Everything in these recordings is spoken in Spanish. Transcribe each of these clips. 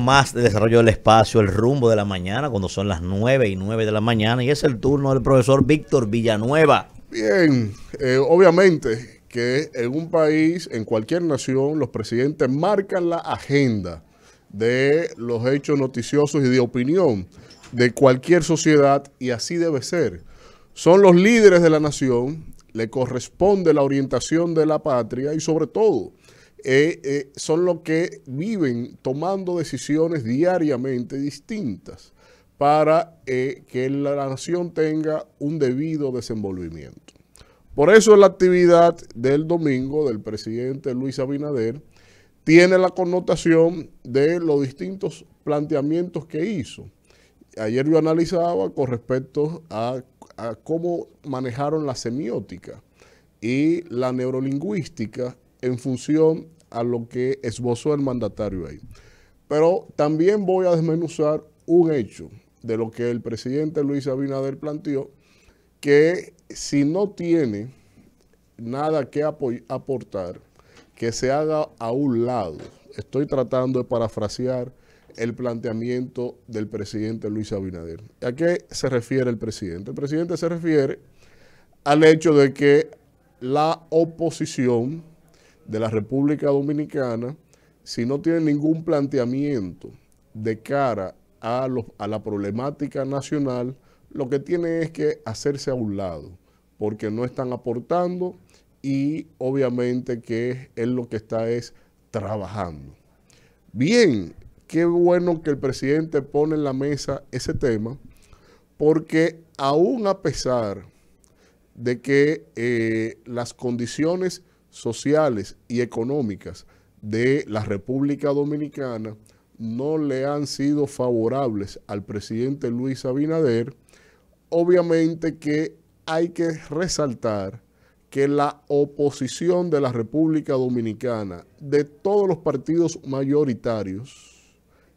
Más de desarrollo del espacio, el rumbo de la mañana, cuando son las 9:09 de la mañana, y es el turno del profesor Víctor Villanueva. Bien, obviamente que en un país, en cualquier nación, los presidentes marcan la agenda de los hechos noticiosos y de opinión de cualquier sociedad, y así debe ser. Son los líderes de la nación, le corresponde la orientación de la patria y sobre todo son los que viven tomando decisiones diariamente distintas para que la nación tenga un debido desenvolvimiento. Por eso la actividad del domingo del presidente Luis Abinader tiene la connotación de los distintos planteamientos que hizo. Ayer yo analizaba con respecto a cómo manejaron la semiótica y la neurolingüística en función a lo que esbozó el mandatario ahí. Pero también voy a desmenuzar un hecho de lo que el presidente Luis Abinader planteó, que si no tiene nada que aportar, que se haga a un lado. Estoy tratando de parafrasear el planteamiento del presidente Luis Abinader. ¿A qué se refiere el presidente? El presidente se refiere al hecho de que la oposición de la República Dominicana, si no tiene ningún planteamiento de cara a la problemática nacional, lo que tiene es que hacerse a un lado, porque no están aportando y obviamente que él lo que está es trabajando. Bien, qué bueno que el presidente pone en la mesa ese tema, porque aún a pesar de que las condiciones sociales y económicas de la República Dominicana no le han sido favorables al presidente Luis Abinader, obviamente que hay que resaltar que la oposición de la República Dominicana, de todos los partidos mayoritarios,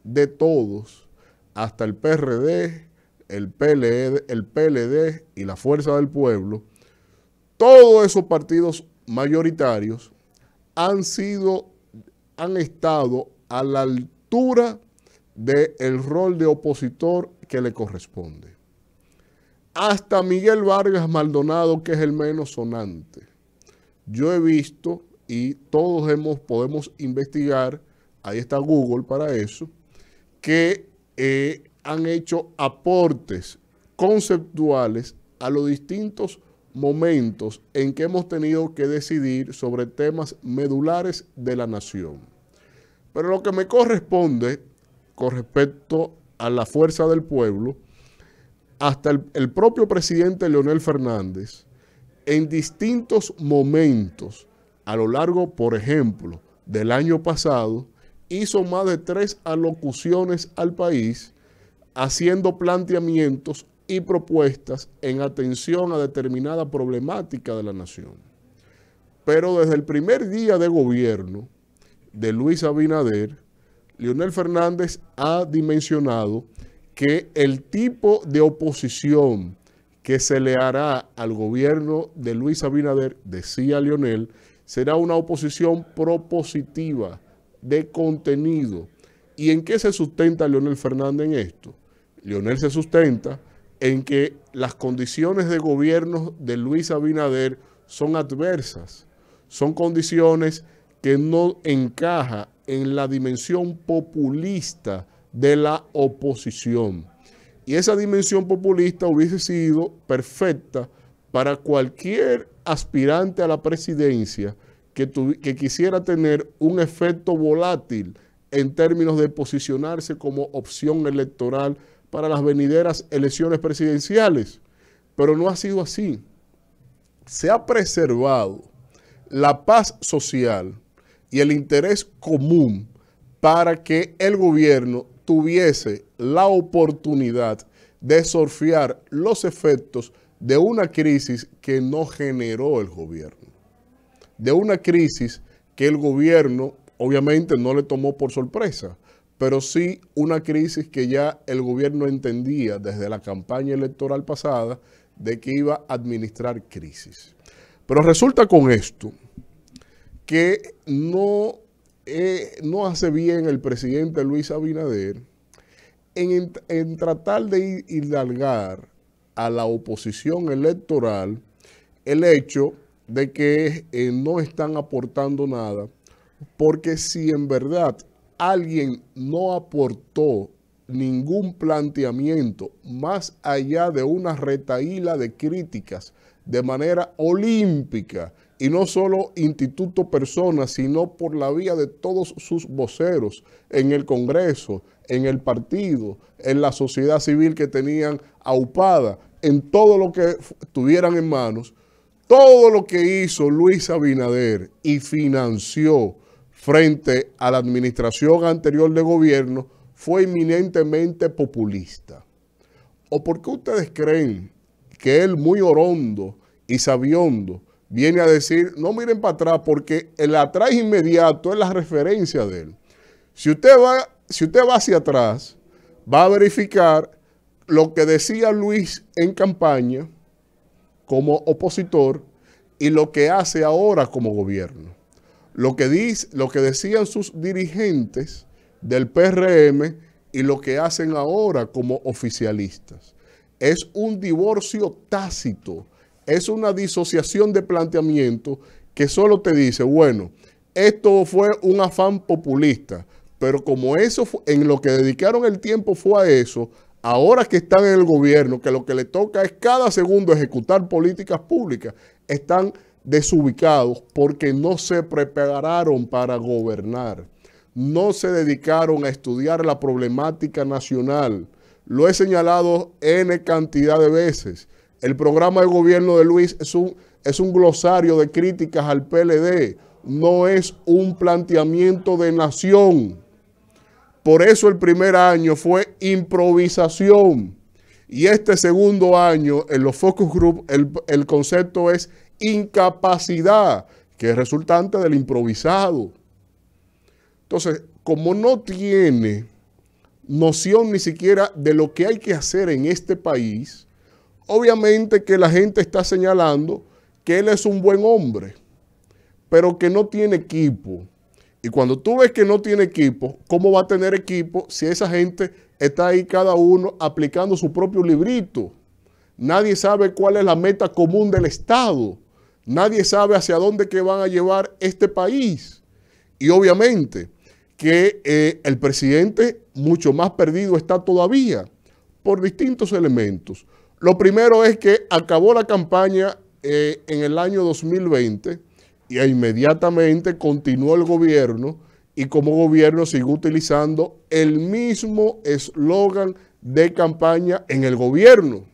de todos, hasta el PRD, el PLD y la Fuerza del Pueblo, todos esos partidos mayoritarios han estado a la altura del rol de opositor que le corresponde. Hasta Miguel Vargas Maldonado, que es el menos sonante. Yo he visto, y todos podemos investigar, ahí está Google para eso, que han hecho aportes conceptuales a los distintos momentos en que hemos tenido que decidir sobre temas medulares de la nación. Pero lo que me corresponde con respecto a la Fuerza del Pueblo, hasta el propio presidente Leonel Fernández, en distintos momentos, a lo largo, por ejemplo, del año pasado, hizo más de 3 alocuciones al país, haciendo planteamientos y propuestas en atención a determinada problemática de la nación. Pero desde el primer día de gobierno de Luis Abinader, Leonel Fernández ha dimensionado que el tipo de oposición que se le hará al gobierno de Luis Abinader, decía Leonel, será una oposición propositiva, de contenido. ¿Y en qué se sustenta Leonel Fernández en esto? Leonel se sustenta en que las condiciones de gobierno de Luis Abinader son adversas, son condiciones que no encajan en la dimensión populista de la oposición. Y esa dimensión populista hubiese sido perfecta para cualquier aspirante a la presidencia que quisiera tener un efecto volátil en términos de posicionarse como opción electoral para las venideras elecciones presidenciales. Pero no ha sido así. Se ha preservado la paz social y el interés común para que el gobierno tuviese la oportunidad de surfear los efectos de una crisis que no generó el gobierno, de una crisis que el gobierno obviamente no le tomó por sorpresa, pero sí una crisis que ya el gobierno entendía desde la campaña electoral pasada de que iba a administrar crisis. Pero resulta con esto que no no hace bien el presidente Luis Abinader en tratar de indalgar a la oposición electoral el hecho de que no están aportando nada, porque si en verdad alguien no aportó ningún planteamiento más allá de una retahíla de críticas de manera olímpica, y no solo instituto personas, sino por la vía de todos sus voceros en el Congreso, en el partido, en la sociedad civil que tenían aupada, en todo lo que tuvieran en manos, todo lo que hizo Luis Abinader y financió frente a la administración anterior de gobierno fue eminentemente populista. ¿O por qué ustedes creen que él, muy orondo y sabiondo, viene a decir, no miren para atrás, porque el atrás inmediato es la referencia de él? Si usted va hacia atrás, va a verificar lo que decía Luis en campaña como opositor y lo que hace ahora como gobierno. Lo que decían sus dirigentes del PRM y lo que hacen ahora como oficialistas. Es un divorcio tácito, es una disociación de planteamiento que solo te dice, bueno, esto fue un afán populista, pero como eso en lo que dedicaron el tiempo fue a eso, ahora que están en el gobierno, que lo que le toca es cada segundo ejecutar políticas públicas, están desubicados porque no se prepararon para gobernar, no se dedicaron a estudiar la problemática nacional. Lo he señalado N cantidad de veces. El programa de gobierno de Luis es un glosario de críticas al PLD, no es un planteamiento de nación. Por eso el primer año fue improvisación y este segundo año en los focus group el concepto es incapacidad, que es resultante del improvisado. Entonces, como no tiene noción ni siquiera de lo que hay que hacer en este país, obviamente que la gente está señalando que él es un buen hombre, pero que no tiene equipo. Y cuando tú ves que no tiene equipo, ¿cómo va a tener equipo si esa gente está ahí cada uno aplicando su propio librito? Nadie sabe cuál es la meta común del Estado. Nadie sabe hacia dónde que van a llevar este país. Y obviamente que el presidente mucho más perdido está todavía por distintos elementos. Lo primero es que acabó la campaña en el año 2020 y inmediatamente continuó el gobierno y como gobierno sigue utilizando el mismo eslogan de campaña en el gobierno.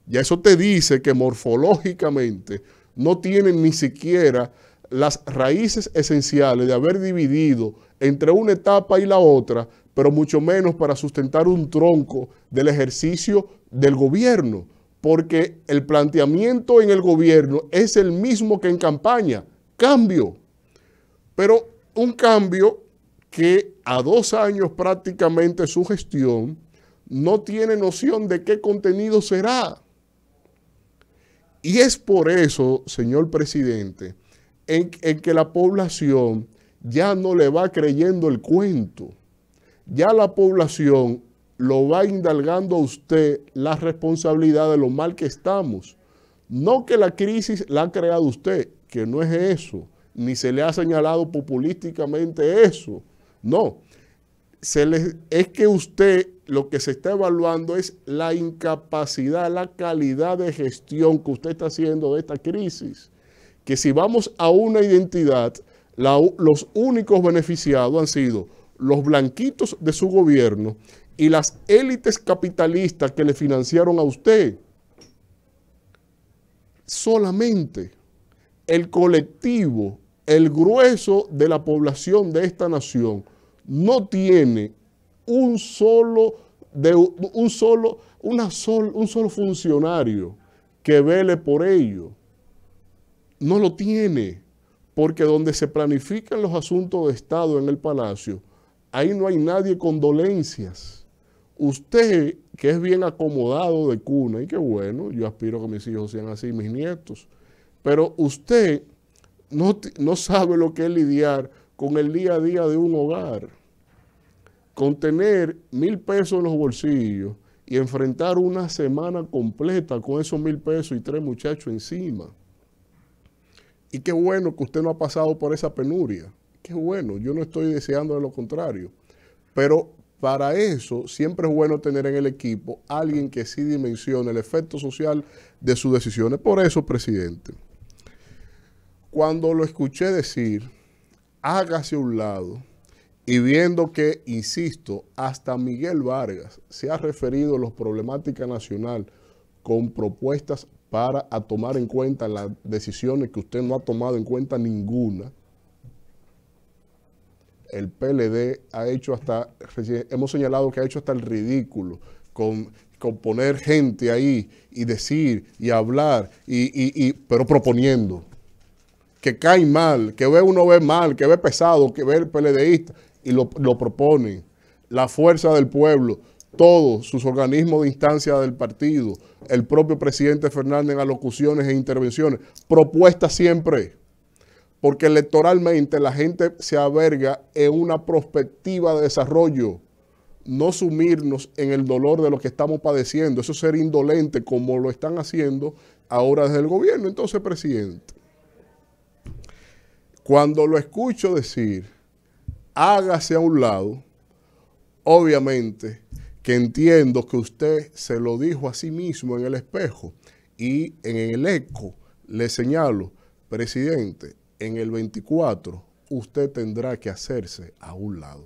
Ya eso te dice que morfológicamente no tienen ni siquiera las raíces esenciales de haber dividido entre una etapa y la otra, pero mucho menos para sustentar un tronco del ejercicio del gobierno, porque el planteamiento en el gobierno es el mismo que en campaña, cambio, pero un cambio que a 2 años prácticamente su gestión no tiene noción de qué contenido será. Y es por eso, señor presidente, en que la población ya no le va creyendo el cuento. Ya la población lo va indalgando a usted la responsabilidad de lo mal que estamos. No que la crisis la ha creado usted, que no es eso, ni se le ha señalado populísticamente eso. No, es que usted lo que se está evaluando es la incapacidad, la calidad de gestión que usted está haciendo de esta crisis. Que si vamos a una identidad, los únicos beneficiados han sido los blanquitos de su gobierno y las élites capitalistas que le financiaron a usted. Solamente el colectivo, el grueso de la población de esta nación no tiene un solo funcionario que vele por ello. No lo tiene, porque donde se planifican los asuntos de Estado en el Palacio, ahí no hay nadie con dolencias. Usted, que es bien acomodado de cuna, y qué bueno, yo aspiro a que mis hijos sean así, mis nietos, pero usted no sabe lo que es lidiar con el día a día de un hogar, con tener 1,000 pesos en los bolsillos y enfrentar una semana completa con esos 1,000 pesos y 3 muchachos encima. Y qué bueno que usted no ha pasado por esa penuria. Qué bueno, yo no estoy deseando de lo contrario. Pero para eso siempre es bueno tener en el equipo alguien que sí dimensione el efecto social de sus decisiones. Por eso, presidente, cuando lo escuché decir, hágase a un lado, y viendo que, insisto, hasta Miguel Vargas se ha referido a la problemática nacional con propuestas para tomar en cuenta las decisiones que usted no ha tomado en cuenta ninguna, el PLD ha hecho hasta, hemos señalado que ha hecho hasta el ridículo con poner gente ahí y decir y hablar, pero proponiendo. Que cae mal, que uno ve mal, que ve pesado, que ve el PLDista y lo proponen. La fuerza del pueblo, todos sus organismos de instancia del partido, el propio presidente Fernández en alocuciones e intervenciones, propuestas siempre. Porque electoralmente la gente se alberga en una perspectiva de desarrollo, no sumirnos en el dolor de lo que estamos padeciendo, eso es ser indolente como lo están haciendo ahora desde el gobierno. Entonces, presidente, cuando lo escucho decir, hágase a un lado, obviamente que entiendo que usted se lo dijo a sí mismo en el espejo y en el eco le señalo, presidente, en el 24 usted tendrá que hacerse a un lado.